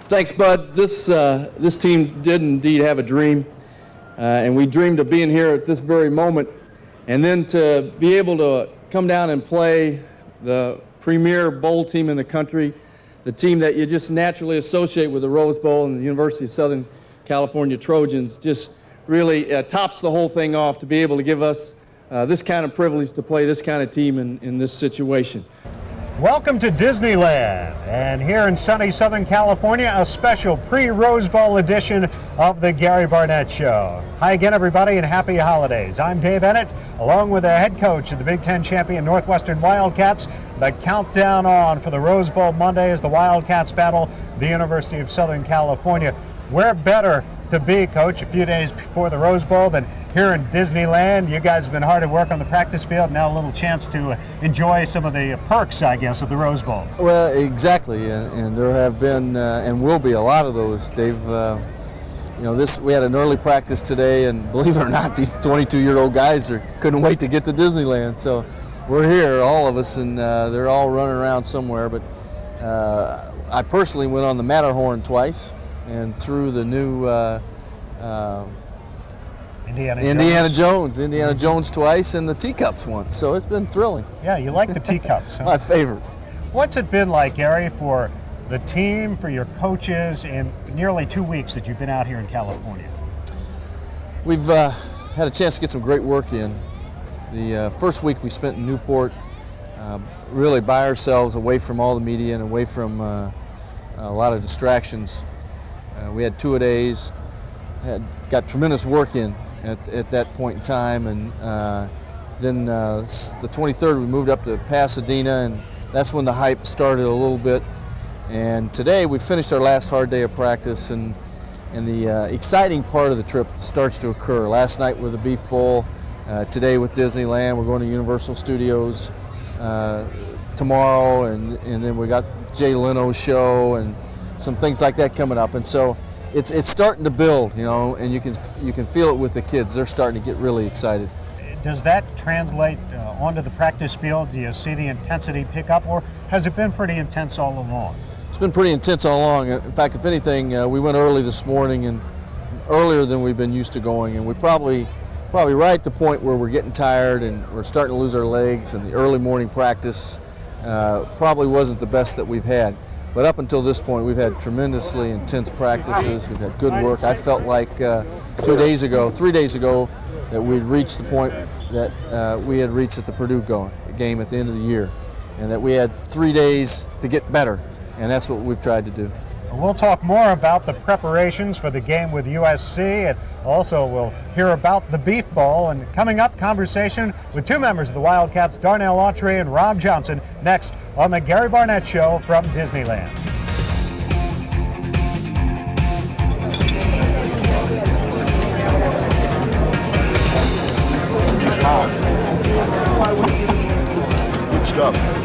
Thanks, Bud. This team did indeed have a dream, and we dreamed of being here at this very moment. And then to be able to come down and play the premier bowl team in the country, the team that you just naturally associate with the Rose Bowl and the University of Southern California Trojans, just really tops the whole thing off to be able to give us this kind of privilege to play this kind of team in this situation. Welcome to Disneyland, and here in sunny Southern California, a special pre-Rose Bowl edition of the Gary Barnett Show. Hi again, everybody, and happy holidays. I'm Dave Eanet, along with the head coach of the Big Ten champion Northwestern Wildcats. The countdown on for the Rose Bowl Monday as the Wildcats battle the University of Southern California. Where better to be, Coach, a few days before the Rose Bowl than here in Disneyland? You guys have been hard at work on the practice field. Now a little chance to enjoy some of the perks, I guess, of the Rose Bowl. Well, exactly, and there have been and will be a lot of those, Dave. We had an early practice today, and believe it or not, these 22-year-old guys couldn't wait to get to Disneyland. So we're here, all of us, and they're all running around somewhere. But I personally went on the Matterhorn twice, and through the new Indiana Jones twice, and the teacups once. So it's been thrilling. Yeah, you like the teacups, huh? My favorite. What's it been like, Gary, for the team, for your coaches, in nearly 2 weeks that you've been out here in California? We've had a chance to get some great work in. The first week we spent in Newport, really by ourselves, away from all the media and away from a lot of distractions. We had two-a-days, got tremendous work in at that point in time, and then the 23rd we moved up to Pasadena, and that's when the hype started a little bit. And today we finished our last hard day of practice, and the exciting part of the trip starts to occur. Last night with the Beef Bowl, today with Disneyland. We're going to Universal Studios tomorrow, and then we got Jay Leno's show and some things like that coming up. And so it's starting to build, and you can feel it with the kids. They're starting to get really excited. Does that translate onto the practice field? Do you see the intensity pick up, or has it been pretty intense all along? It's been pretty intense all along. In fact, if anything, we went early this morning, and earlier than we've been used to going, and we probably right at the point where we're getting tired and we're starting to lose our legs, and the early morning practice probably wasn't the best that we've had. But up until this point, we've had tremendously intense practices. We've had good work. I felt like 3 days ago, that we'd reached the point that we had reached at the Purdue game at the end of the year, and that we had 3 days to get better, and that's what we've tried to do. We'll talk more about the preparations for the game with USC, and also we'll hear about the Beef Bowl. And coming up, conversation with two members of the Wildcats, Darnell Autry and Rob Johnson, next on the Gary Barnett Show from Disneyland. Good stuff.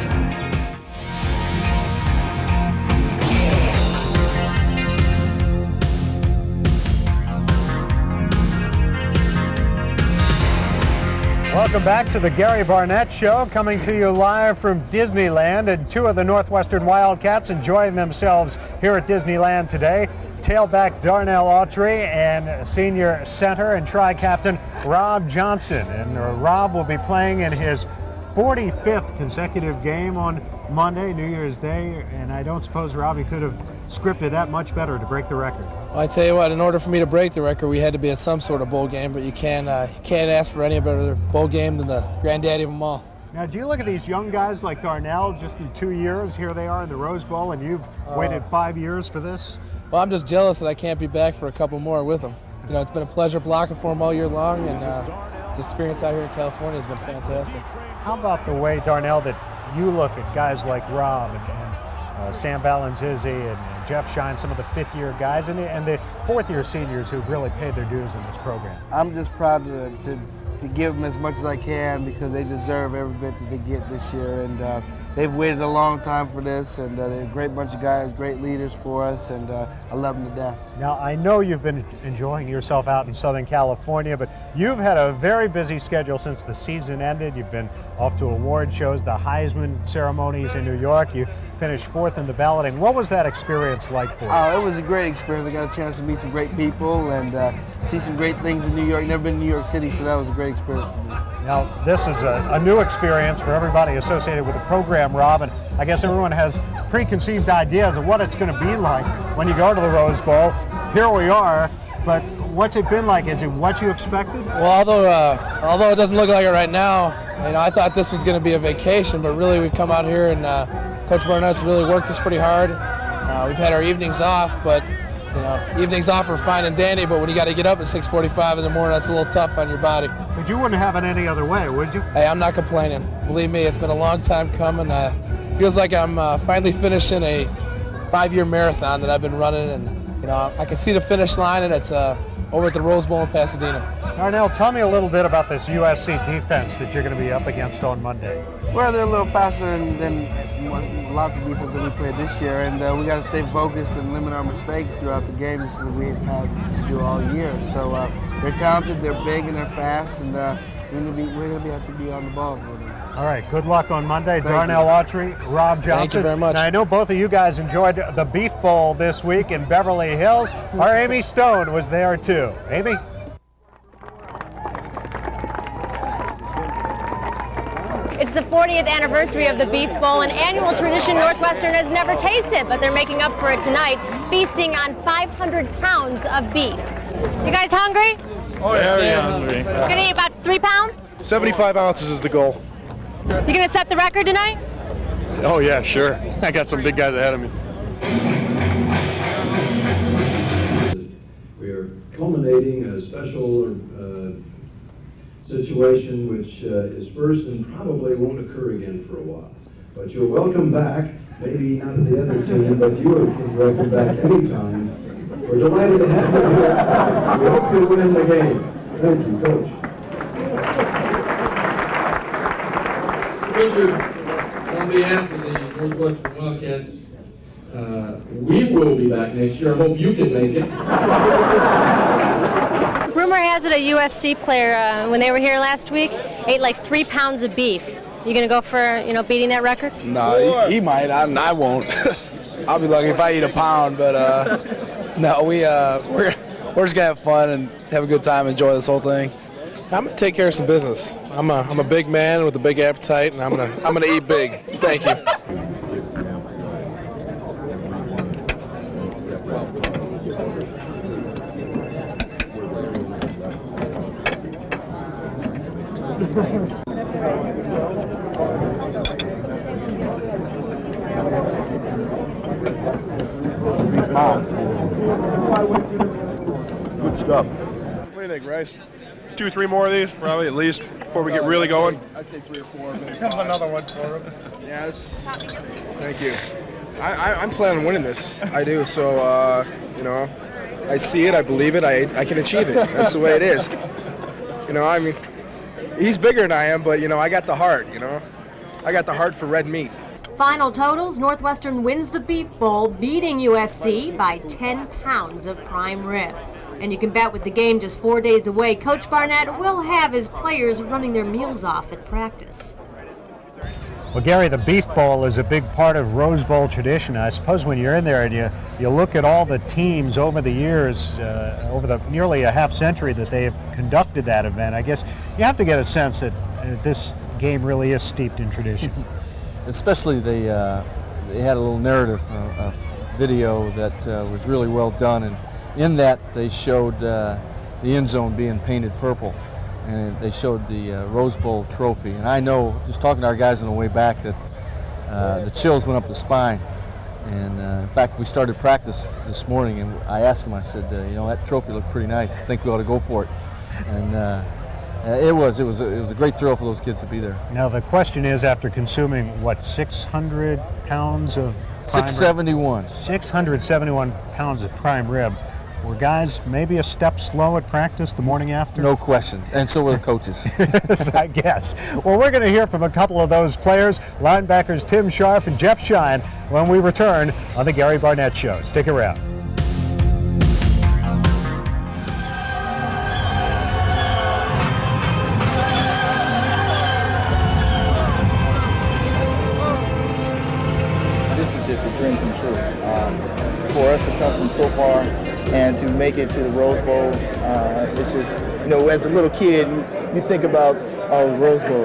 Welcome back to the Gary Barnett Show, coming to you live from Disneyland, and two of the Northwestern Wildcats enjoying themselves here at Disneyland today. Tailback Darnell Autry and senior center and tri-captain Rob Johnson. And Rob will be playing in his 45th consecutive game on Monday, New Year's Day, and I don't suppose Robbie could have scripted that much better to break the record. Well, I tell you what, in order for me to break the record, we had to be at some sort of bowl game, but you can't ask for any better bowl game than the granddaddy of them all. Now, do you look at these young guys like Darnell, just in 2 years, here they are in the Rose Bowl, and you've waited 5 years for this? Well, I'm just jealous that I can't be back for a couple more with them. It's been a pleasure blocking for them all year long, and this experience out here in California has been fantastic. How about the way, Darnell, that you look at guys like Rob and Sam Valenzuzi and Jeff Shine, some of the fifth-year guys, and the fourth-year seniors who've really paid their dues in this program? I'm just proud to give them as much as I can, because they deserve every bit that they get this year. And they've waited a long time for this, and they're a great bunch of guys, great leaders for us, and I love them to death. Now, I know you've been enjoying yourself out in Southern California, but you've had a very busy schedule since the season ended. You've been off to award shows, the Heisman ceremonies in New York. You finished fourth in the balloting. What was that experience experience like for you? Oh, it was a great experience. I got a chance to meet some great people and see some great things in New York. Never been to New York City, so that was a great experience for me. Now, this is a new experience for everybody associated with the program, Rob, and I guess everyone has preconceived ideas of what it's going to be like when you go to the Rose Bowl. Here we are, but what's it been like? Is it what you expected? Well, although it doesn't look like it right now, I thought this was going to be a vacation, but really we've come out here and Coach Barnett's really worked us pretty hard. We've had our evenings off, but evenings off are fine and dandy, but when you got to get up at 6:45 in the morning, that's a little tough on your body. But you wouldn't have it any other way, would you? Hey, I'm not complaining. Believe me, it's been a long time coming. Feels like I'm finally finishing a 5-year marathon that I've been running, and I can see the finish line, and it's over at the Rose Bowl in Pasadena. Darnell, tell me a little bit about this USC defense that you're going to be up against on Monday. Well, they're a little faster than lots of defense that we played this year, and we got to stay focused and limit our mistakes throughout the game, just as we've had to do all year. So they're talented, they're big, and they're fast, and we're going to have to be on the ball for them. All right, good luck on Monday. Darnell Autry, Rob Johnson. Thank you very much. Now, I know both of you guys enjoyed the Beef Bowl this week in Beverly Hills. Our Amy Stone was there too. Amy? It's the 40th anniversary of the Beef Bowl, an annual tradition Northwestern has never tasted, but they're making up for it tonight, feasting on 500 pounds of beef. You guys hungry? Oh, yeah, very hungry. Gonna eat about 3 pounds? 75 ounces is the goal. You gonna set the record tonight? Oh, yeah, sure. I got some big guys ahead of me. We are culminating a special situation which is first and probably won't occur again for a while. But you're welcome back, maybe not at the other team, but you are welcome back anytime. We're delighted to have you here. We hope you win the game. Thank you, Coach. Richard, on behalf of the Northwestern Wildcats, we will be back next year. I hope you can make it. Rumor has it a USC player, when they were here last week, ate like 3 pounds of beef. You gonna go for, beating that record? No, he might. I won't. I'll be lucky if I eat a pound, but no, we're just gonna have fun and have a good time, enjoy this whole thing. I'm gonna take care of some business. I'm a big man with a big appetite, and I'm gonna eat big. Thank you. Good stuff. What do you think, Bryce? 2 or 3 more of these, probably at least, before we get really going. I'd say 3 or 4. Maybe Comes 5. another one for him. Yes. Thank you. I'm planning on winning this. I do. So, I see it. I believe it. I can achieve it. That's the way it is. I mean, he's bigger than I am, but, I got the heart, I got the heart for red meat. Final totals, Northwestern wins the Beef Bowl, beating USC by 10 pounds of prime rib. And you can bet with the game just 4 days away, Coach Barnett will have his players running their meals off at practice. Well, Gary, the Beef Bowl is a big part of Rose Bowl tradition. I suppose when you're in there and you look at all the teams over the years, over the nearly a half century that they have conducted that event, I guess you have to get a sense that this game really is steeped in tradition. Especially they had a little narrative video that was really well done, and in that they showed the end zone being painted purple, and they showed the Rose Bowl trophy. And I know, just talking to our guys on the way back, that the chills went up the spine. And in fact, we started practice this morning, and I asked him, I said, that trophy looked pretty nice. I think we ought to go for it. And it was a great thrill for those kids to be there. Now the question is, after consuming 600 pounds of prime 671. rib, 671 pounds of prime rib, were guys maybe a step slow at practice the morning after? No question, and so were the coaches. I guess. Well, we're going to hear from a couple of those players, linebackers Tim Scharf and Jeff Shine, when we return on the Gary Barnett Show. Stick around. just a dream come true. For us to come from so far and to make it to the Rose Bowl, it's just, as a little kid, you think about, oh, Rose Bowl,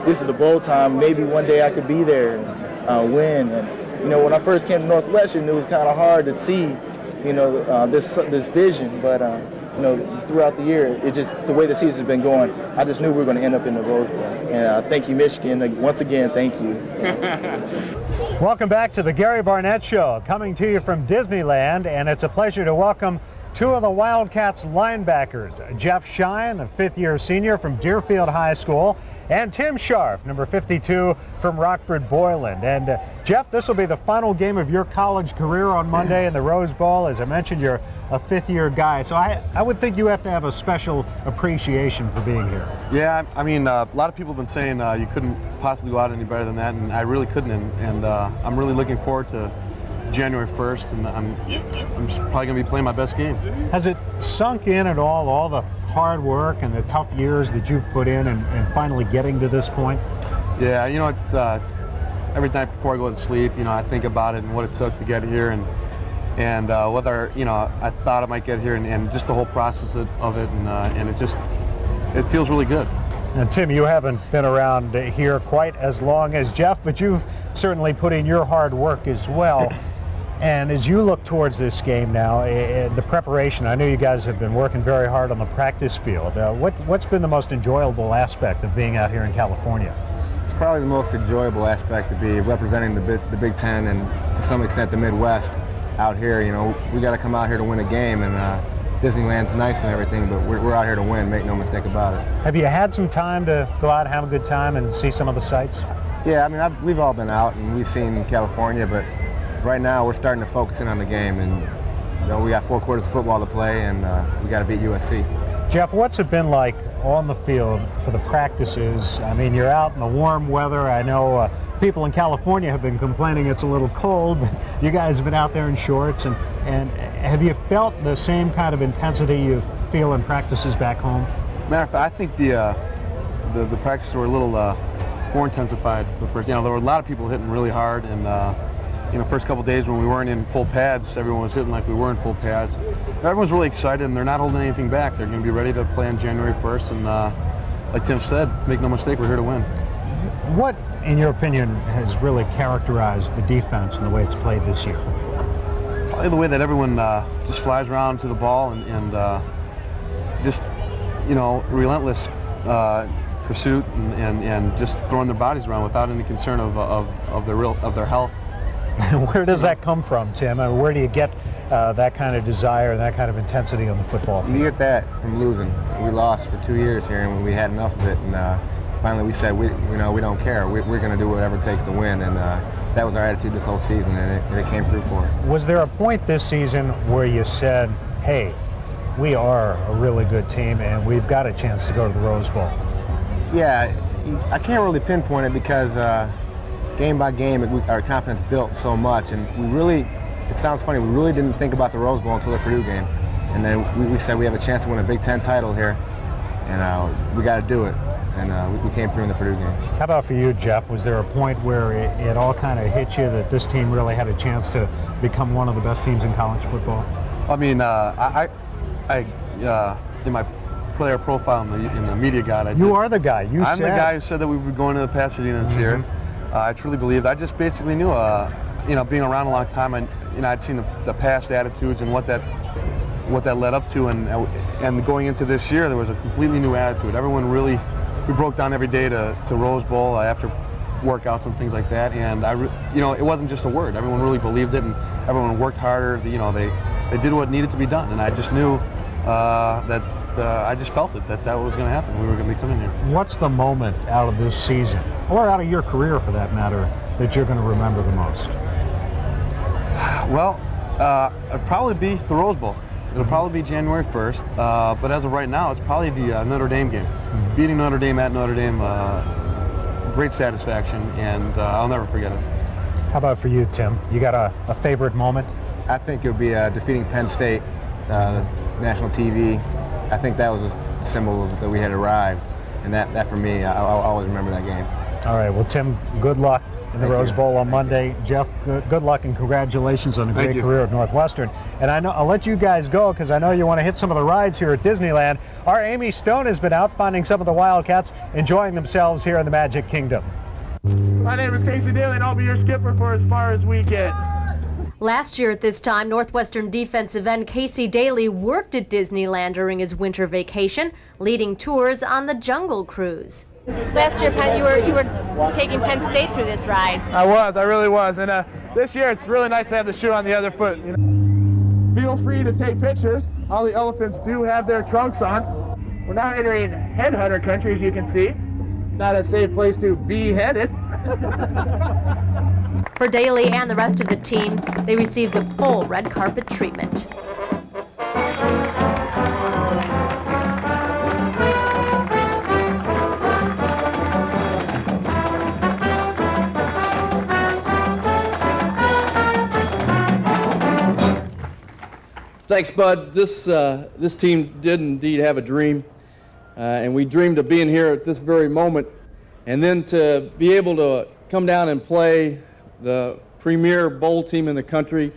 this is the bowl time. Maybe one day I could be there and win. And, when I first came to Northwestern, it was kind of hard to see, this vision. But, throughout the year, the way the season's been going, I just knew we were going to end up in the Rose Bowl. And thank you, Michigan. Once again, thank you. Welcome back to the Gary Barnett Show, coming to you from Disneyland, and it's a pleasure to welcome two of the Wildcats linebackers, Jeff Shine, the fifth-year senior from Deerfield High School, and Tim Scharf, number 52 from Rockford Boyland. And Jeff, this will be the final game of your college career on Monday in the Rose Bowl. As I mentioned, you're a fifth-year guy, so I would think you have to have a special appreciation for being here. Yeah, I mean, a lot of people have been saying you couldn't possibly go out any better than that, and I really couldn't, and I'm really looking forward to January 1st, and I'm probably going to be playing my best game. Has it sunk in at all the hard work and the tough years that you've put in and finally getting to this point? Yeah, every night before I go to sleep, I think about it and what it took to get here, and whether, I thought I might get here, and just the whole process of it, and it feels really good. And Tim, you haven't been around here quite as long as Jeff, but you've certainly put in your hard work as well. And as you look towards this game now, the preparation, I know you guys have been working very hard on the practice field. What's been the most enjoyable aspect of being out here in California? Probably the most enjoyable aspect to be representing the Big Ten and to some extent the Midwest out here. We got to come out here to win a game, and Disneyland's nice and everything, but we're out here to win, make no mistake about it. Have you had some time to go out and have a good time and see some of the sights? Yeah, I mean, we've all been out and we've seen California, but right now we're starting to focus in on the game, and we got 4 quarters of football to play, and we got to beat USC. Jeff, what's it been like on the field for the practices? I mean, you're out in the warm weather. I know people in California have been complaining it's a little cold, but you guys have been out there in shorts. And have you felt the same kind of intensity you feel in practices back home? Matter of fact, I think the practices were a little more intensified for the first. There were a lot of people hitting really hard, and first couple days when we weren't in full pads, everyone was hitting like we were in full pads. Everyone's really excited, and they're not holding anything back. They're going to be ready to play on January 1st, and like Tim said, make no mistake, we're here to win. What, in your opinion, has really characterized the defense and the way it's played this year? Probably the way that everyone just flies around to the ball and just, relentless pursuit and just throwing their bodies around without any concern of their health. Where does that come from, Tim? I mean, where do you get that kind of desire and that kind of intensity on the football field? You get that from losing. We lost for 2 years here, and we had enough of it. And finally, we said we don't care. We're going to do whatever it takes to win. And that was our attitude this whole season, and it came through for us. Was there a point this season where you said, "Hey, we are a really good team, and we've got a chance to go to the Rose Bowl"? Yeah, I can't really pinpoint it because game by game, our confidence built so much, and it sounds funny, we really didn't think about the Rose Bowl until the Purdue game. And then we said we have a chance to win a Big Ten title here, and we got to do it. And we came through in the Purdue game. How about for you, Jeff? Was there a point where it all kind of hit you that this team really had a chance to become one of the best teams in college football? I mean, I in my player profile in the media guide, you are the guy. I'm the guy who said that we were going to the Pasadena this year. I truly believed. I just basically knew, being around a long time, I'd seen the past attitudes and what that led up to, and going into this year, there was a completely new attitude. Everyone really, we broke down every day to Rose Bowl after workouts and things like that, and it wasn't just a word. Everyone really believed it, and everyone worked harder. They did what needed to be done, and I just knew that I just felt it, that was going to happen. We were going to be coming here. What's the moment out of this season, or out of your career for that matter, that you're going to remember the most? Well, it'll probably be the Rose Bowl. It'll probably be January 1st, but as of right now, it's probably the Notre Dame game. Beating Notre Dame at Notre Dame, great satisfaction, and I'll never forget it. How about for you, Tim? You got a favorite moment? I think it'll be defeating Penn State, national TV. I think that was a symbol that we had arrived, and that for me, I'll always remember that game. All right, well, Tim, good luck in the Rose Bowl on Monday. Jeff, good luck and congratulations on a great career at Northwestern. And I'll let you guys go because I know you want to hit some of the rides here at Disneyland. Our Amy Stone has been out finding some of the Wildcats enjoying themselves here in the Magic Kingdom. My name is Casey Daly, and I'll be your skipper for as far as we get. Last year at this time, Northwestern defensive end Casey Daly worked at Disneyland during his winter vacation, leading tours on the Jungle Cruise. Last year, Penn, you were taking Penn State through this ride. I really was. And this year, it's really nice to have the shoe on the other foot. You know? Feel free to take pictures. All the elephants do have their trunks on. We're now entering headhunter country, as you can see. Not a safe place to be headed. For Daly and the rest of the team, they received the full red carpet treatment. Thanks, Bud. This team did indeed have a dream, and we dreamed of being here at this very moment, and then to be able to come down and play the premier bowl team in the country,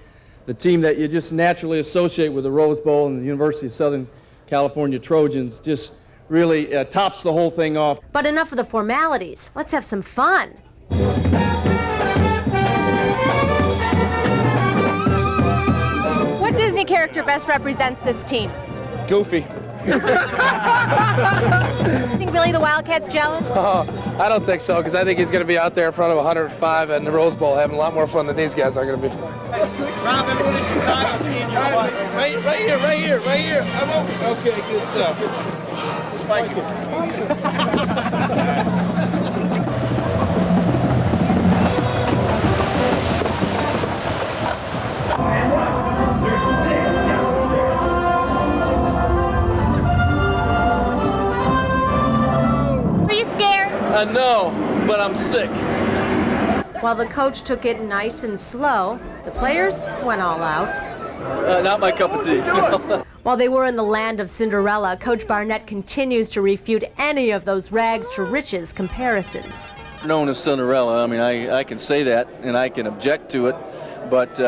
the team that you just naturally associate with the Rose Bowl and the University of Southern California Trojans, just really tops the whole thing off. But enough of the formalities. Let's have some fun. What Disney character best represents this team? Goofy. Think Billy the Wildcat's jealous? I don't think so, because I think he's going to be out there in front of 105 in the Rose Bowl having a lot more fun than these guys are going to be. Robin, what is Chicago seeing your butt? Right here. Okay, good stuff. Spike No, but I'm sick. While the coach took it nice and slow, the players went all out. Not my cup of tea. While they were in the land of Cinderella, Coach Barnett continues to refute any of those rags to riches comparisons. Known as Cinderella, I mean, I can say that and I can object to it, but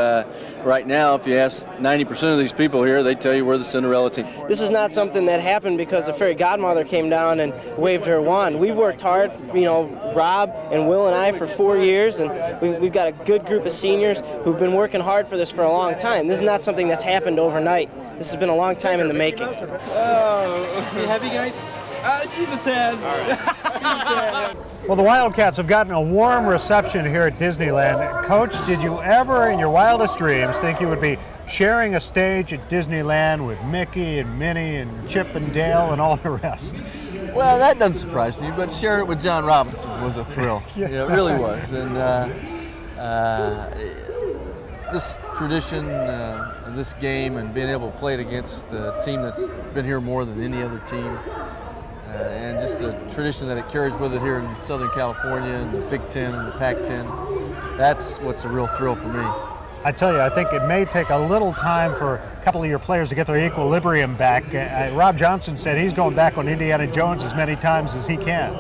right now, if you ask 90% of these people here, they tell you we're the Cinderella team. This is not something that happened because the fairy godmother came down and waved her wand. We've worked hard, Rob and Will and I for 4 years, and we've got a good group of seniors who've been working hard for this for a long time. This is not something that's happened overnight. This has been a long time in the making. You happy, guys? She's a 10. All right. Well, the Wildcats have gotten a warm reception here at Disneyland. Coach, did you ever in your wildest dreams think you would be sharing a stage at Disneyland with Mickey and Minnie and Chip and Dale and all the rest? Well, that doesn't surprise me, but sharing it with John Robinson was a thrill. Yeah, it really was. And this tradition, this game, and being able to play it against the team that's been here more than any other team, and just the tradition that it carries with it here in Southern California and the Big Ten and the Pac-10, that's what's a real thrill for me. I tell you, I think it may take a little time for a couple of your players to get their equilibrium back. Rob Johnson said he's going back on Indiana Jones as many times as he can.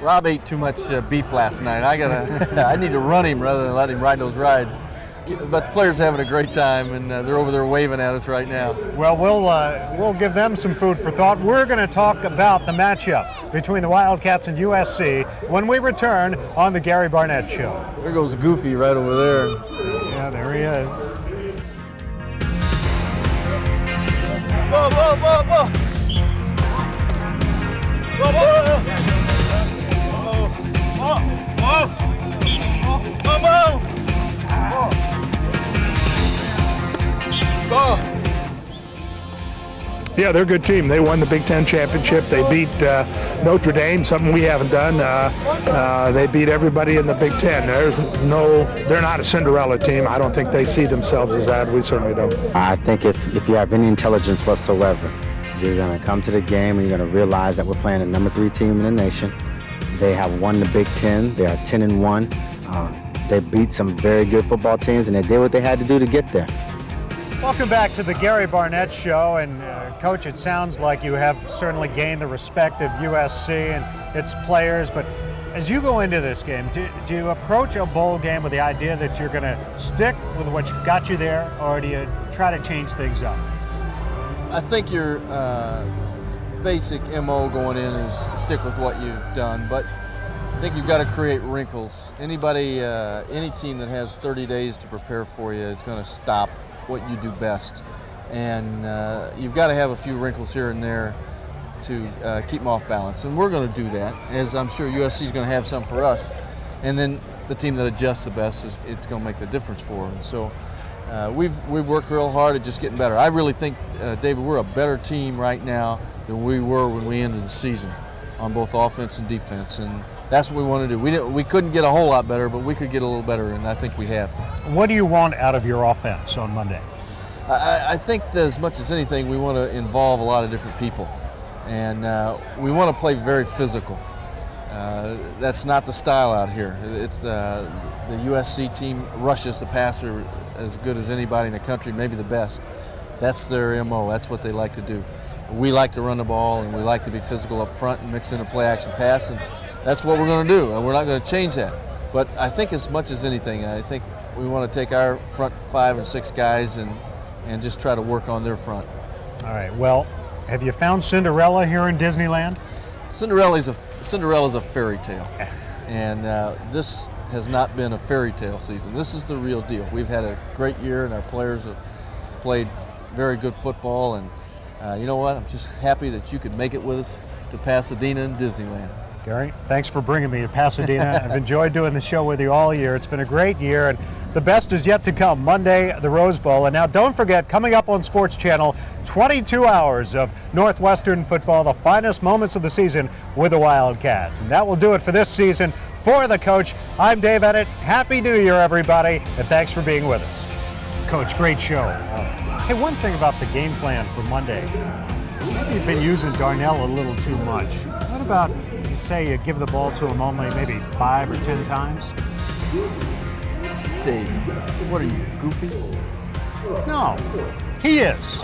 Rob ate too much beef last night. I need to run him rather than let him ride those rides. But players are having a great time, and they're over there waving at us right now. Well, we'll give them some food for thought. We're going to talk about the matchup between the Wildcats and USC when we return on the Gary Barnett Show. There goes Goofy right over there. Yeah, there he is. Whoa, whoa, whoa, whoa! Whoa, whoa, whoa! Whoa, whoa! Whoa, whoa! Yeah, they're a good team. They won the Big Ten championship. They beat Notre Dame, something we haven't done. They beat everybody in the Big Ten. They're not a Cinderella team. I don't think they see themselves as that. We certainly don't. I think if you have any intelligence whatsoever, you're going to come to the game and you're going to realize that we're playing the #3 team in the nation. They have won the Big Ten. They are 10-1. They beat some very good football teams, and they did what they had to do to get there. Welcome back to the Gary Barnett Show, and Coach, it sounds like you have certainly gained the respect of USC and its players, but As you go into this game, do you approach a bowl game with the idea that you're going to stick with what got you there, or do you try to change things up? I think your basic MO going in is stick with what you've done, but I think you've got to create wrinkles. Anybody, any team that has 30 days to prepare for you is going to stop what you do best. And you've got to have a few wrinkles here and there to keep them off balance. And we're going to do that, as I'm sure USC is going to have some for us. And then the team that adjusts the best, it's going to make the difference for them. So we've worked real hard at just getting better. I really think, David, we're a better team right now than we were when we ended the season on both offense and defense. And that's what we want to do. We couldn't get a whole lot better, but we could get a little better, and I think we have. What do you want out of your offense on Monday? I think that as much as anything, we want to involve a lot of different people. And we want to play very physical. That's not the style out here. It's the USC team rushes the passer as good as anybody in the country, maybe the best. That's their MO. That's what they like to do. We like to run the ball, and we like to be physical up front and mix in a play-action pass, and that's what we're going to do, and we're not going to change that. But I think as much as anything, I think we want to take our front 5 and 6 guys and just try to work on their front. All right, well, have you found Cinderella here in Disneyland? Cinderella's a fairy tale, and this has not been a fairy tale season. This is the real deal. We've had a great year, and our players have played very good football, and you know what? I'm just happy that you could make it with us to Pasadena and Disneyland. Gary, thanks for bringing me to Pasadena. I've enjoyed doing the show with you all year. It's been a great year, and the best is yet to come. Monday, the Rose Bowl. And now don't forget, coming up on Sports Channel, 22 hours of Northwestern football, the finest moments of the season with the Wildcats. And that will do it for this season. For the coach, I'm Dave Eanet. Happy New Year, everybody, and thanks for being with us. Coach, great show. Hey, one thing about the game plan for Monday. Maybe you've been using Darnell a little too much. What about, say, you give the ball to him only maybe 5 or 10 times? Dave, what are you, goofy? No, he is.